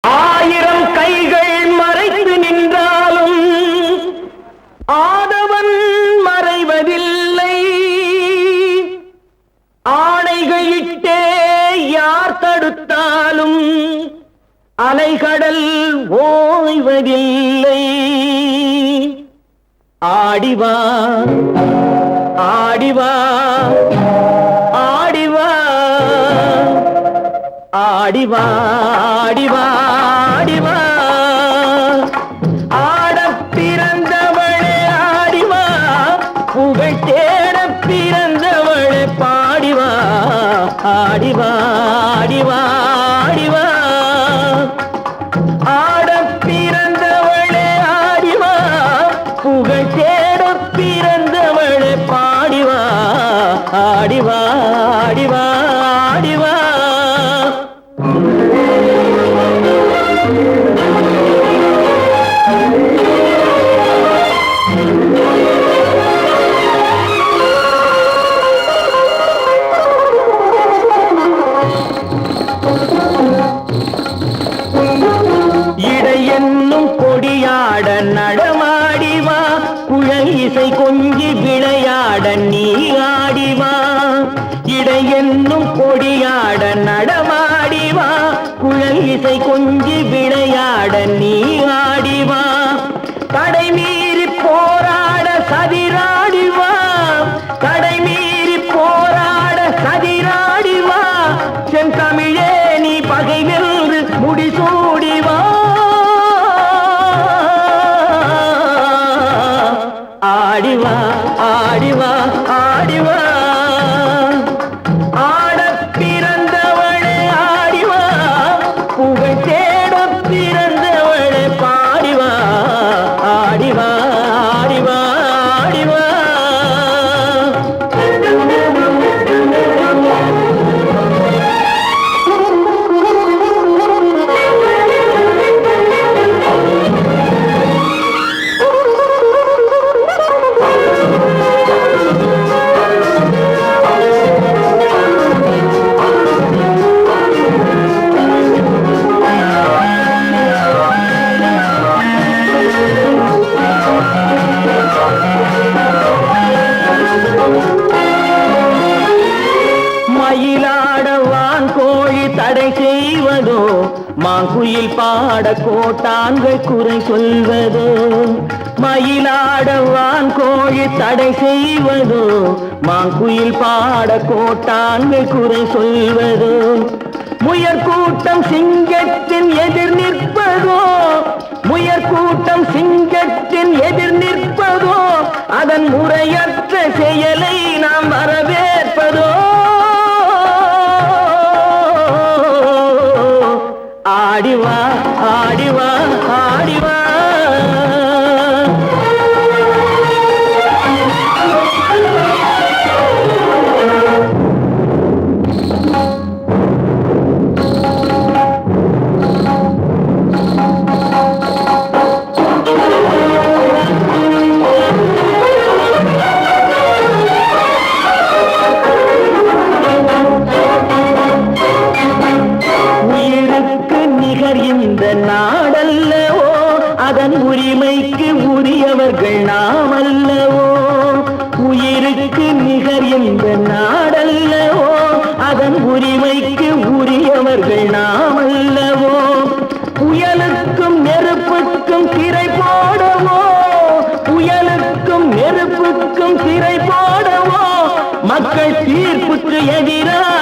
ஆயிரம் கைகள் மறைத்து நின்றாலும் ஆதவன் மறைவதில்லை. ஆணைகளிட்டே யார் தடுத்தாலும் அலைகடல் ஓய்வதில்லை. ஆடிவா ஆடிவா ஆடிவா ஆடிவா ஆடிவா ஆடிவா ஆடப் பிறந்தவளே ஆடிவா, புகழ் தேடப் பிறந்தவளே பாடிவா. ஆடிவா ஆடிவா ஆடிவா ஆடப் பிறந்தவளே ஆடிவா, புகழ் தேடப் பிறந்தவளே பாடிவா. ஆடிவா ஆடிவா ஆடிவா என்னும் கொடியாட நடமாடிவா, குழல் இசை கொஞ்சி விளையாட நீ ஆடிவா. இடை என்னும் கொடியாட நடமாடிவா, குழல் இசை கொஞ்சி விளையாட நீ ஆடிவா. தடை மீறி போராட சதிராடிவா, தடை மீறி போராட சதிராடிவா. செந்தமிழே நீ பகை வென்று முடிசூடிவா. ஆடிவா ஆடிவா ஆடிவா ஆடப் பிறந்தவளே ஆடிவா, புகழ் தேடப் பிறந்தவளே பாடிவா. ஆடிவா ஆடிவா ஆடிவா மயிலாடவான் கோழி தடை செய்வதோ, மாங்குயில் பாட கோட்டான்கள் குறை சொல்வதோ. மயிலாடவான் கோழி தடை செய்வதோ, மாங்குயில் பாட கோட்டான்கள் குறை சொல்வதோ. முயற்கூட்டம் சிங்கத்தின் எதிர் நிற்பதோ, முயற்கூட்டம் சிங்கத்தின் எதிர் நிற்பதோ. அதன் முறையற்ற செயலை நாம் வரவேற்பதோ. ஆடிவா ஆடிவா ஆடிவா இந்த நாடல்லவோ, அதன் உரிமைக்கு உரியவர்கள் நாம் அல்லவோ. உயிருக்கு நிகர் இந்த நாடல்லவோ, அதன் உரிமைக்கு உரியவர்கள் நாம் அல்லவோ. புயலுக்கும் நெருப்புக்கும் திரை போடவோ, புயலுக்கும் நெருப்புக்கும் திரை போடவோ. மக்கள் தீர்ப்புக்கு எதிராக